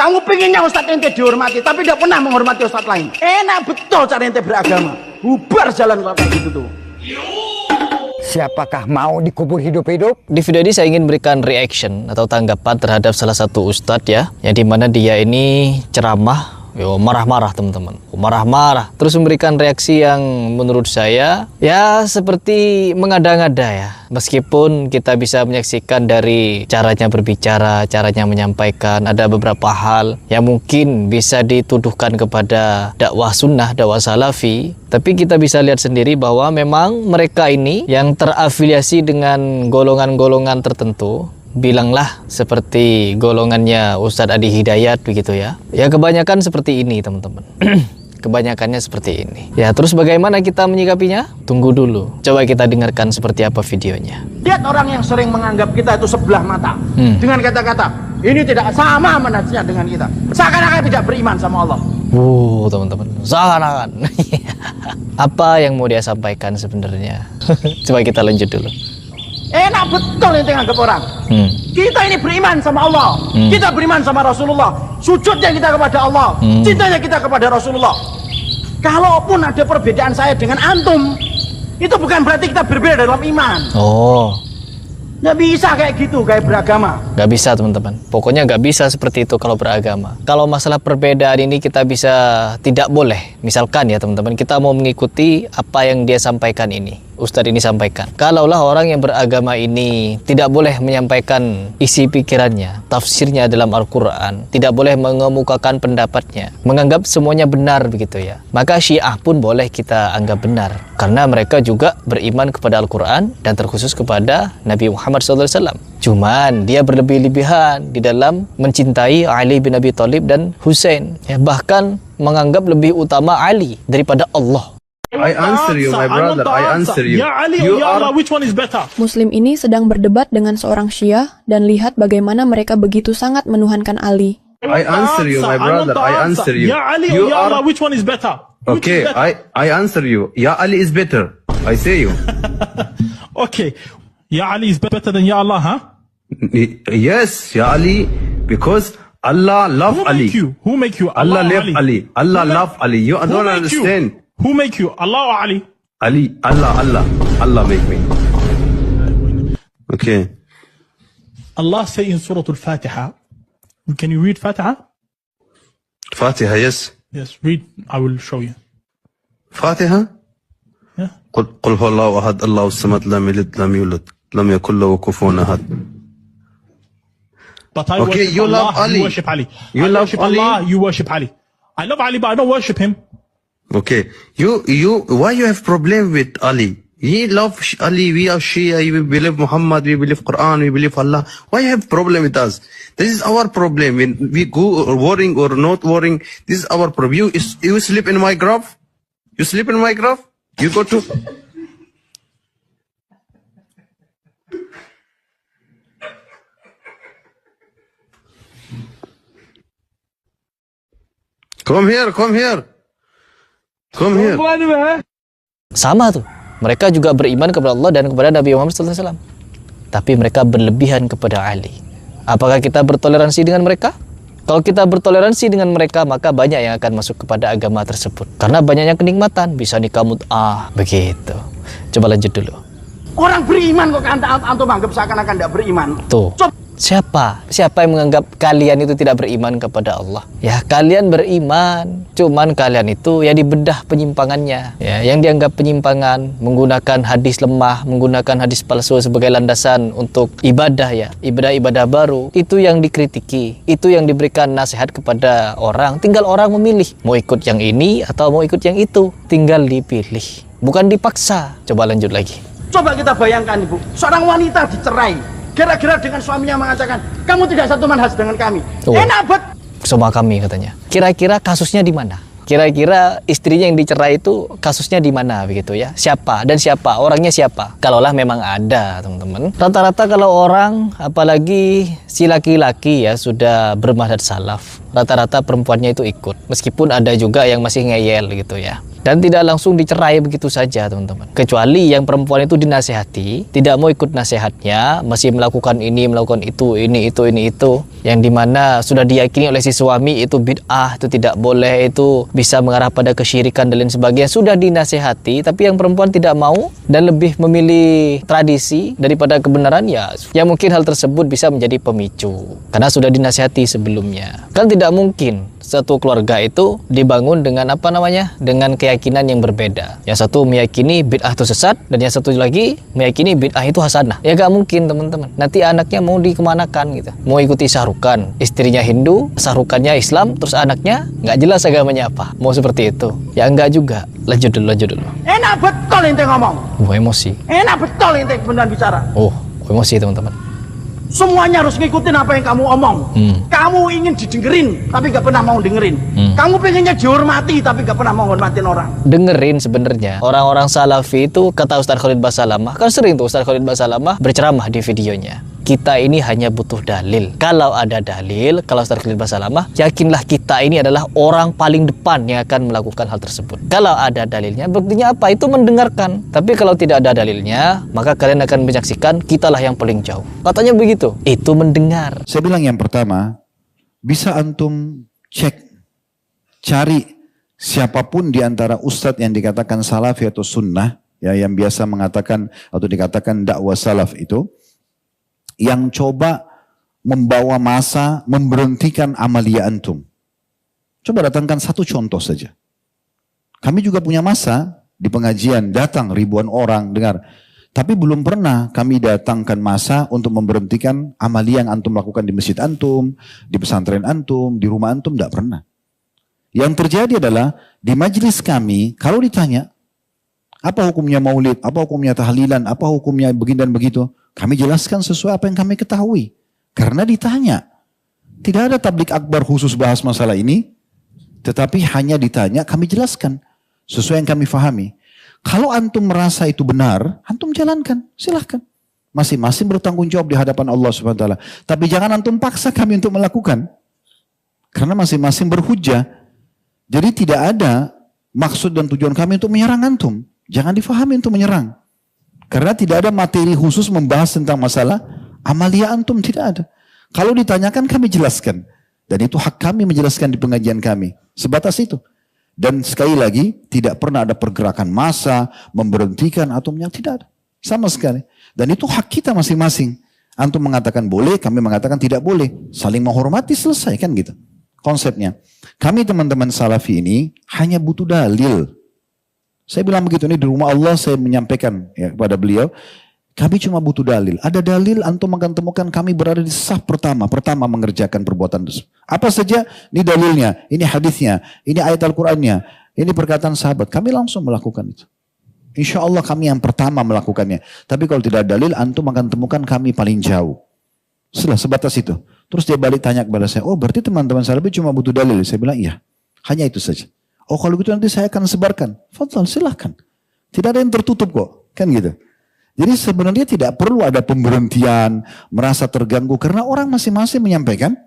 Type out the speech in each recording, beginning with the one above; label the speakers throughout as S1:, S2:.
S1: Kamu pinginnya ustadz ente dihormati, tapi tidak pernah menghormati ustadz lain. Enak betul cara ente beragama. Bubar jalan kalau kayak gitu tuh.
S2: Siapakah mau dikubur hidup-hidup?
S3: Di video ini saya ingin berikan reaction atau tanggapan terhadap salah satu ustadz ya, yang dimana dia ini ceramah, marah-marah teman-teman, marah-marah, terus memberikan reaksi yang menurut saya ya seperti mengada-ngada ya. Meskipun kita bisa menyaksikan dari caranya berbicara, caranya menyampaikan, ada beberapa hal yang mungkin bisa dituduhkan kepada dakwah sunnah, dakwah salafi, tapi kita bisa lihat sendiri bahwa memang mereka ini yang terafiliasi dengan golongan-golongan tertentu, bilanglah seperti golongannya Ustadz Adi Hidayat begitu ya. Ya kebanyakan seperti ini teman-teman. Kebanyakannya seperti ini. Ya terus bagaimana kita menyikapinya? Tunggu dulu. Coba kita dengarkan seperti apa videonya.
S1: Lihat orang yang sering menganggap kita itu sebelah mata. Dengan kata-kata, ini tidak sama manhajnya dengan kita. Seakan-akan tidak beriman sama Allah.
S3: Teman-teman. Seakan-akan. Apa yang mau dia sampaikan sebenarnya? Coba kita lanjut dulu.
S1: Enak betul ente nganggap orang. Kita ini beriman sama Allah. Kita beriman sama Rasulullah. Sujudnya kita kepada Allah. Cintanya kita kepada Rasulullah. Kalaupun ada perbedaan saya dengan antum, itu bukan berarti kita berbeda dalam iman. Nggak bisa kayak gitu, kayak beragama.
S3: Nggak bisa teman-teman. Pokoknya nggak bisa seperti itu kalau beragama. Kalau masalah perbedaan ini kita bisa tidak boleh. Misalkan ya teman-teman, kita mau mengikuti apa yang dia sampaikan ini. Ustadz ini sampaikan. Kalaulah orang yang beragama ini tidak boleh menyampaikan isi pikirannya, tafsirnya dalam Al-Quran, tidak boleh mengemukakan pendapatnya, menganggap semuanya benar begitu ya. Maka Syiah pun boleh kita anggap benar. Karena mereka juga beriman kepada Al-Quran dan terkhusus kepada Nabi Muhammad SAW. Cuman dia berlebih-lebihan di dalam mencintai Ali bin Abi Thalib dan Hussein. Ya, bahkan menganggap lebih utama Ali daripada Allah.
S4: I answer you, my brother. I answer you.
S5: Ya Ali, ya Allah, which one is better?
S6: Muslim ini sedang berdebat dengan seorang Syiah dan lihat bagaimana mereka begitu sangat menuhankan Ali.
S4: I answer you, my brother. I answer you.
S5: Ya Ali, ya Allah, which one is better?
S4: Okay, I answer you. Ya Ali is better. I say you.
S5: Okay, Ya Ali is better than Ya Allah, huh?
S4: Yes, Ya Ali, because Allah love Ali.
S5: Who make you?
S4: Allah love Ali. Allah love Ali. You don't understand.
S5: Who make you? Allah or Ali?
S4: Ali, Allah make me. Okay.
S5: Allah say in Surah Al-Fatiha. Can you read Fatiha?
S4: Fatiha, yes.
S5: Yes, read. I will show you.
S4: Fatiha?
S5: Yeah.
S4: قل هو الله أحد الله الصمد لم يلد لم يولد لم يكن له كفوا أحد.
S5: But I
S4: Okay,
S5: worship
S4: you
S5: Allah,
S4: love Ali.
S5: you worship Ali.
S4: You
S5: I
S4: love
S5: worship
S4: Ali?
S5: Allah, you worship Ali. I love Ali, but I don't worship him.
S4: Okay, why you have problem with Ali? He love Ali, we are Shia, we believe Muhammad, we believe Quran, we believe Allah. Why you have problem with us? This is our problem. When we go worrying or not worrying, this is our problem. You sleep in my grave? You sleep in my grave? You go to... Come here. Come here.
S3: Sama tuh. Mereka juga beriman kepada Allah dan kepada Nabi Muhammad SAW. Tapi mereka berlebihan kepada Ali. Apakah kita bertoleransi dengan mereka? Kalau kita bertoleransi dengan mereka, maka banyak yang akan masuk kepada agama tersebut. Karena banyaknya kenikmatan. Bisa nikah mut'ah. Begitu. Coba lanjut dulu.
S1: Orang beriman kok antum anggap seakan-akan tidak beriman.
S3: Tuh. Siapa yang menganggap kalian itu tidak beriman kepada Allah? Ya kalian beriman, cuman kalian itu ya dibedah penyimpangannya. Ya, yang dianggap penyimpangan, menggunakan hadis lemah, menggunakan hadis palsu sebagai landasan untuk ibadah ya, ibadah-ibadah baru, itu yang dikritiki, itu yang diberikan nasihat kepada orang. Tinggal orang memilih, mau ikut yang ini atau mau ikut yang itu, tinggal dipilih, bukan dipaksa. Coba lanjut lagi.
S1: Coba kita bayangkan Ibu, seorang wanita dicerai. Gara-gara dengan suaminya mengatakan, kamu tidak satu manhaj dengan kami. Enak bet.
S3: Sama kami katanya. Kira-kira kasusnya di mana? Kira-kira istrinya yang dicerai itu kasusnya di mana begitu ya? Siapa dan siapa? Orangnya siapa? Kalaulah memang ada, teman-teman. Rata-rata kalau orang, apalagi si laki-laki ya sudah bermanhaj salaf, rata-rata perempuannya itu ikut. Meskipun ada juga yang masih ngeyel gitu ya. Dan tidak langsung dicerai begitu saja teman-teman. Kecuali yang perempuan itu dinasehati, tidak mau ikut nasihatnya, masih melakukan ini, melakukan itu, ini itu. yang dimana sudah diyakini oleh si suami itu bid'ah, itu tidak boleh, itu bisa mengarah pada kesyirikan dan lain sebagainya, sudah dinasehati, tapi yang perempuan tidak mau dan lebih memilih tradisi daripada kebenaran, ya mungkin hal tersebut bisa menjadi pemicu karena sudah dinasehati sebelumnya. Kan tidak mungkin satu keluarga itu dibangun dengan dengan keyakinan yang berbeda. Yang satu meyakini bid'ah itu sesat dan yang satu lagi meyakini bid'ah itu hasanah. Ya gak mungkin teman-teman. Nanti anaknya mau dikemanakan gitu. Mau ikuti Sahrukan, istrinya Hindu, Sahrukannya Islam, terus anaknya nggak jelas agamanya apa. Mau seperti itu? Ya enggak juga. Lanjut dulu.
S1: Enak betul ente ngomong.
S3: Emosi.
S1: Enak betul ente beneran bicara.
S3: Emosi teman-teman.
S1: Semuanya harus ngikutin apa yang kamu omong. Kamu ingin didengerin, tapi gak pernah mau dengerin. Kamu pengennya dihormati, tapi gak pernah mau hormatin orang.
S3: Dengerin sebenarnya. Orang-orang Salafi itu, kata Ustaz Khalid Basalamah, kan sering tuh Ustaz Khalid Basalamah berceramah di videonya. Kita ini hanya butuh dalil. Kalau ada dalil, kalau Ustaz Khalid Basalamah, yakinlah kita ini adalah orang paling depan yang akan melakukan hal tersebut. Kalau ada dalilnya, buktinya apa? Itu mendengarkan. Tapi kalau tidak ada dalilnya, maka kalian akan menyaksikan kitalah yang paling jauh. Katanya begitu. Itu mendengar.
S7: Saya bilang yang pertama, bisa antum cari siapapun di antara ustadz yang dikatakan salafi atau sunnah, ya, yang biasa mengatakan atau dikatakan dakwah salaf itu, yang coba membawa masa memberhentikan amalia antum. Coba datangkan satu contoh saja. Kami juga punya masa di pengajian, datang ribuan orang dengar. Tapi belum pernah kami datangkan masa untuk memberhentikan amalia yang antum lakukan di masjid antum, di pesantren antum, di rumah antum, tidak pernah. Yang terjadi adalah di majelis kami, kalau ditanya, apa hukumnya maulid, apa hukumnya tahlilan, apa hukumnya begini dan begitu, kami jelaskan sesuai apa yang kami ketahui. Karena ditanya. Tidak ada tablik akbar khusus bahas masalah ini. Tetapi hanya ditanya, kami jelaskan. Sesuai yang kami fahami. Kalau antum merasa itu benar, antum jalankan. Silahkan. Masing-masing bertanggung jawab di hadapan Allah SWT. Tapi jangan antum paksa kami untuk melakukan. Karena masing-masing berhujjah. Jadi tidak ada maksud dan tujuan kami untuk menyerang antum. Jangan difahami untuk menyerang. Karena tidak ada materi khusus membahas tentang masalah amalia antum, tidak ada. Kalau ditanyakan kami jelaskan. Dan itu hak kami menjelaskan di pengajian kami. Sebatas itu. Dan sekali lagi tidak pernah ada pergerakan massa, memberhentikan atau tidak ada. Sama sekali. Dan itu hak kita masing-masing. Antum mengatakan boleh, kami mengatakan tidak boleh. Saling menghormati, selesai kan gitu. Konsepnya. Kami teman-teman salafi ini hanya butuh dalil. Saya bilang begitu, ini di rumah Allah saya menyampaikan ya, kepada beliau. Kami cuma butuh dalil. Ada dalil, antum akan temukan kami berada di saf pertama mengerjakan perbuatan tersebut. Apa saja, ini dalilnya, ini hadisnya, ini ayat Al-Qur'annya, ini perkataan sahabat. Kami langsung melakukan itu. Insya Allah kami yang pertama melakukannya. Tapi kalau tidak ada dalil, antum akan temukan kami paling jauh. Sebatas itu. Terus dia balik tanya kepada saya, oh berarti teman-teman salafi cuma butuh dalil. Saya bilang iya, hanya itu saja. Oh kalau gitu nanti saya akan sebarkan. Fadhal, silahkan. Tidak ada yang tertutup kok. Kan gitu. Jadi sebenarnya tidak perlu ada pemberhentian, merasa terganggu. Karena orang masing-masing menyampaikan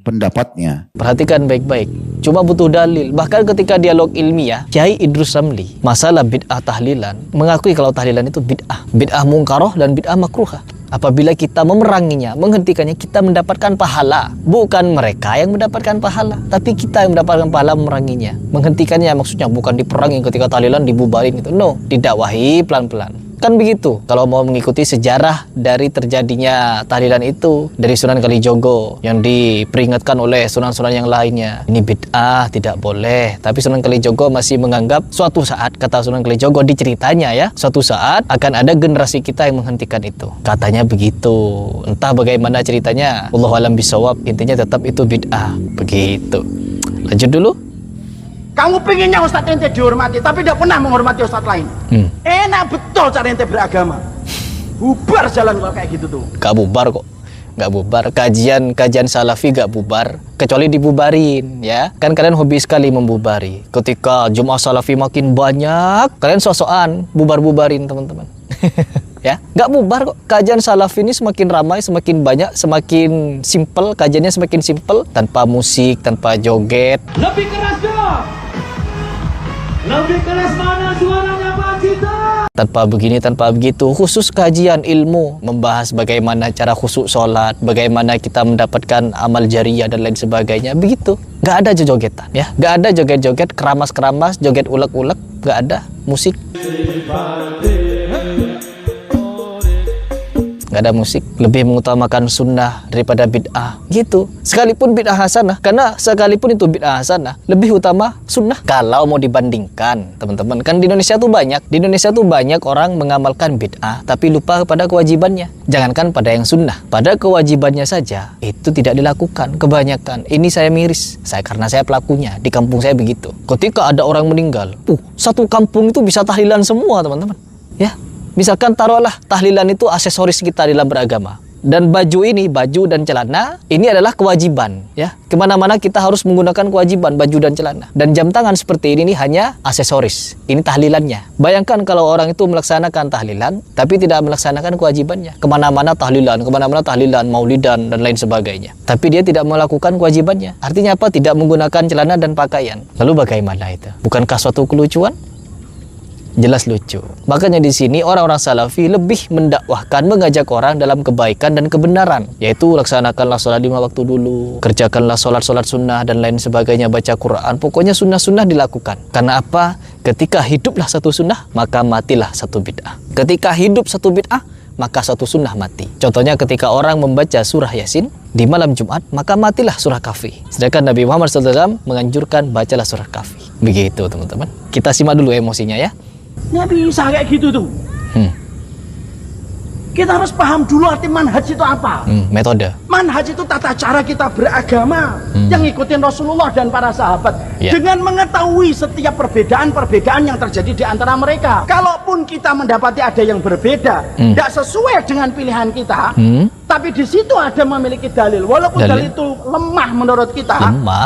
S7: pendapatnya.
S3: Perhatikan baik-baik. Cuma butuh dalil. Bahkan ketika dialog ilmiah, Kiai Idrus Ramli, masalah bid'ah tahlilan, mengakui kalau tahlilan itu bid'ah. Bid'ah mungkaroh dan bid'ah makruhah. Apabila kita memeranginya, menghentikannya, kita mendapatkan pahala. Bukan mereka yang mendapatkan pahala, tapi kita yang mendapatkan pahala memeranginya. Menghentikannya maksudnya bukan diperangi ketika tahlilan dibubarin itu. No, didakwahi pelan-pelan. Kan begitu. Kalau mau mengikuti sejarah dari terjadinya tahlilan itu dari Sunan Kalijogo yang diperingatkan oleh sunan-sunan yang lainnya. Ini bid'ah, tidak boleh. Tapi Sunan Kalijogo masih menganggap suatu saat, kata Sunan Kalijogo di ceritanya ya, suatu saat akan ada generasi kita yang menghentikan itu. Katanya begitu. Entah bagaimana ceritanya. Wallahu a'lam bishawab. Intinya tetap itu bid'ah. Begitu. Lanjut dulu.
S1: Kamu pengennya Ustadz ente dihormati, tapi tidak pernah menghormati Ustadz lain. Enak betul cara ente beragama. Bubar jalan kalau kayak gitu tuh.
S3: Gak bubar kok. Gak bubar. Kajian salafi gak bubar. Kecuali dibubarin ya. Kan kalian hobi sekali membubari. Ketika Jum'ah salafi makin banyak, kalian sok-sokan bubar-bubarin teman-teman. Ya, nggak bubar kok. Kajian salafi ini semakin ramai, semakin banyak, semakin simple. Kajiannya semakin simple, tanpa musik, tanpa joget.
S1: Lebih keras dong. Lebih keras mana suaranya Pak Cita?
S3: Tanpa begini, tanpa begitu, khusus kajian ilmu membahas bagaimana cara khusyuk sholat, bagaimana kita mendapatkan amal jariyah dan lain sebagainya. Begitu, nggak ada jogetan, ya, nggak ada joget-joget, keramas-keramas, joget ulek-ulek, nggak ada musik. Nggak ada musik, lebih mengutamakan sunnah daripada bid'ah gitu. Sekalipun bid'ah hasanah, karena sekalipun itu bid'ah hasanah, lebih utama sunnah. Kalau mau dibandingkan, teman-teman, kan di Indonesia tuh banyak orang mengamalkan bid'ah tapi lupa kepada kewajibannya. Jangankan pada yang sunnah, pada kewajibannya saja itu tidak dilakukan kebanyakan. Ini saya miris, karena saya pelakunya, di kampung saya begitu. Ketika ada orang meninggal, satu kampung itu bisa tahlilan semua, teman-teman, ya. Misalkan taruhlah tahlilan itu aksesoris kita dalam beragama. Dan baju ini, baju dan celana, ini adalah kewajiban, ya. Kemana-mana kita harus menggunakan kewajiban baju dan celana. Dan jam tangan seperti ini hanya aksesoris. Ini tahlilannya. Bayangkan kalau orang itu melaksanakan tahlilan, tapi tidak melaksanakan kewajibannya. Kemana-mana tahlilan, maulidan, dan lain sebagainya. Tapi dia tidak melakukan kewajibannya. Artinya apa? Tidak menggunakan celana dan pakaian. Lalu bagaimana itu? Bukankah suatu kelucuan? Jelas lucu. Makanya di sini orang-orang salafi lebih mendakwahkan, mengajak orang dalam kebaikan dan kebenaran, yaitu laksanakanlah sholat 5 waktu dulu, kerjakanlah sholat sunnah dan lain sebagainya, baca Quran. Pokoknya sunnah-sunnah dilakukan. Karena apa? Ketika hiduplah satu sunnah, maka matilah satu bid'ah. Ketika hidup satu bid'ah, maka satu sunnah mati. Contohnya ketika orang membaca surah Yasin di malam Jumat, maka matilah surah Kahfi. Sedangkan Nabi Muhammad SAW menganjurkan bacalah surah Kahfi. Begitu, teman-teman. Kita simak dulu emosinya, ya.
S1: Nggak bisa kayak gitu tuh. Kita harus paham dulu arti manhaj itu apa.
S3: Metode.
S1: Manhaj itu tata cara kita beragama yang ngikutin Rasulullah dan para sahabat, dengan mengetahui setiap perbedaan-perbedaan yang terjadi di antara mereka. Kalaupun kita mendapati ada yang berbeda, tidak sesuai dengan pilihan kita, tapi di situ ada memiliki dalil. Walaupun dalil itu lemah menurut kita,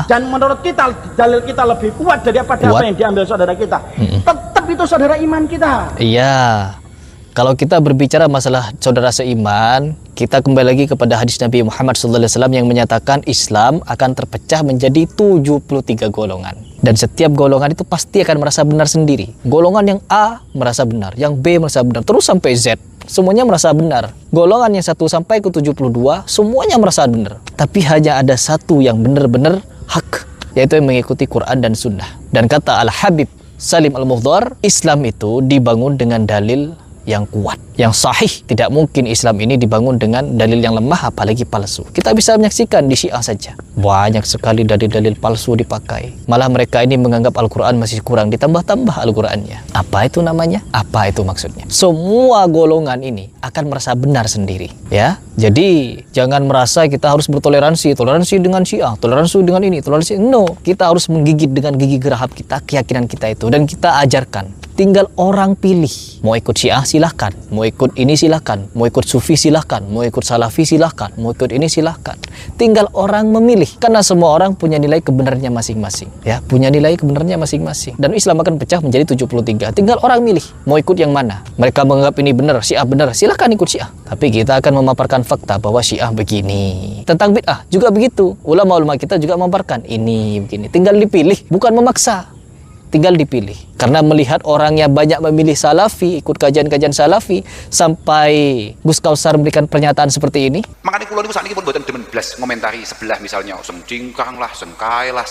S1: dan menurut kita dalil kita lebih kuat daripada apa yang diambil saudara kita, tetap itu saudara iman kita.
S3: Iya. Kalau kita berbicara masalah saudara seiman, kita kembali lagi kepada hadis Nabi Muhammad SAW yang menyatakan Islam akan terpecah menjadi 73 golongan. Dan setiap golongan itu pasti akan merasa benar sendiri. Golongan yang A merasa benar, yang B merasa benar, terus sampai Z. Semuanya merasa benar. Golongan yang 1 sampai ke 72, semuanya merasa benar. Tapi hanya ada satu yang benar-benar hak, yaitu yang mengikuti Quran dan Sunnah. Dan kata Al-Habib Salim Al-Mufdhar, Islam itu dibangun dengan dalil yang kuat, yang sahih. Tidak mungkin Islam ini dibangun dengan dalil yang lemah, apalagi palsu. Kita bisa menyaksikan di Syiah saja, banyak sekali dalil-dalil palsu dipakai. Malah mereka ini menganggap Al-Quran masih kurang, ditambah-tambah Al-Qurannya. Apa itu namanya? Apa itu maksudnya? Semua golongan ini akan merasa benar sendiri, ya. Jadi jangan merasa kita harus bertoleransi, toleransi dengan Syiah, toleransi dengan ini, toleransi. No, kita harus menggigit dengan gigi gerahap kita keyakinan kita itu, dan kita ajarkan. Tinggal orang pilih. Mau ikut Syiah silahkan, mau ikut ini silahkan, mau ikut Sufi silahkan, mau ikut Salafi silahkan, mau ikut ini silahkan. Tinggal orang memilih. Karena semua orang punya nilai kebenarannya masing-masing, ya, punya nilai kebenarannya masing-masing. Dan Islam akan pecah menjadi 73. Tinggal orang milih mau ikut yang mana. Mereka menganggap ini benar, Syiah benar, silahkan ikut Syiah. Tapi kita akan memaparkan fakta bahwa Syiah begini. Tentang bid'ah juga begitu. Ulama-ulama kita juga memaparkan ini begini. Tinggal dipilih, bukan memaksa. Tinggal dipilih. Karena melihat orangnya banyak memilih Salafi, ikut kajian-kajian Salafi, sampai Gus Kausar memberikan pernyataan seperti ini.
S8: Makanya kulo niku sakniki pun mboten demen blas ngomentari sebelah, misalnya seng cingkang lah, sengkai lah,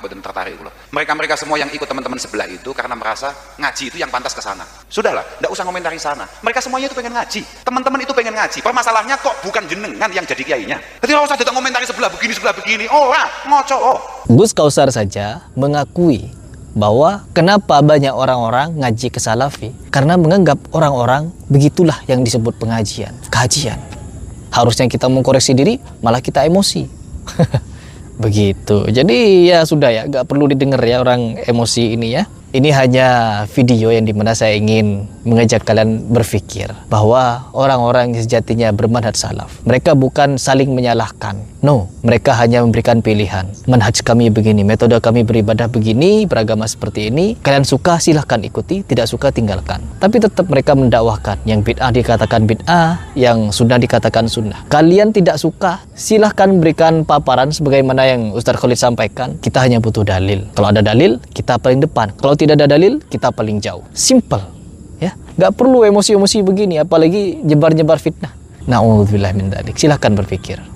S8: mboten tertarik kulo. Mereka semua yang ikut teman-teman sebelah itu karena merasa ngaji itu yang pantas ke sana. Sudahlah, ndak usah ngomentari sana. Mereka semuanya itu pengen ngaji. Teman-teman itu pengen ngaji. Permasalahannya kok bukan jenengan yang jadi kiainya. Jadi ora usah datang ngomentari sebelah begini. Ora, ngoco.
S3: Gus Kausar saja mengakui bahwa kenapa banyak orang-orang ngaji ke Salafi, karena menganggap orang-orang begitulah yang disebut pengajian, kajian. Harusnya kita mengkoreksi diri, malah kita emosi. Begitu. Jadi ya sudah ya, gak perlu didengar ya orang emosi ini ya. Ini hanya video yang dimana saya ingin mengajak kalian berpikir bahwa orang-orang yang sejatinya bermanhaj salaf, mereka bukan saling menyalahkan. No, mereka hanya memberikan pilihan. Manhaj kami begini, metode kami beribadah begini, beragama seperti ini. Kalian suka silahkan ikuti, tidak suka tinggalkan. Tapi tetap mereka mendakwahkan. Yang bid'ah dikatakan bid'ah, yang sunnah dikatakan sunnah. Kalian tidak suka, silahkan berikan paparan sebagaimana yang Ustaz Khalid sampaikan. Kita hanya butuh dalil. Kalau ada dalil, kita paling depan. Kalau tidak ada dalil, kita paling jauh. Simple. Ya, nggak perlu emosi-emosi begini, apalagi nyebar-nyebar fitnah. Na'udzubillah min dzalik. Silahkan berpikir.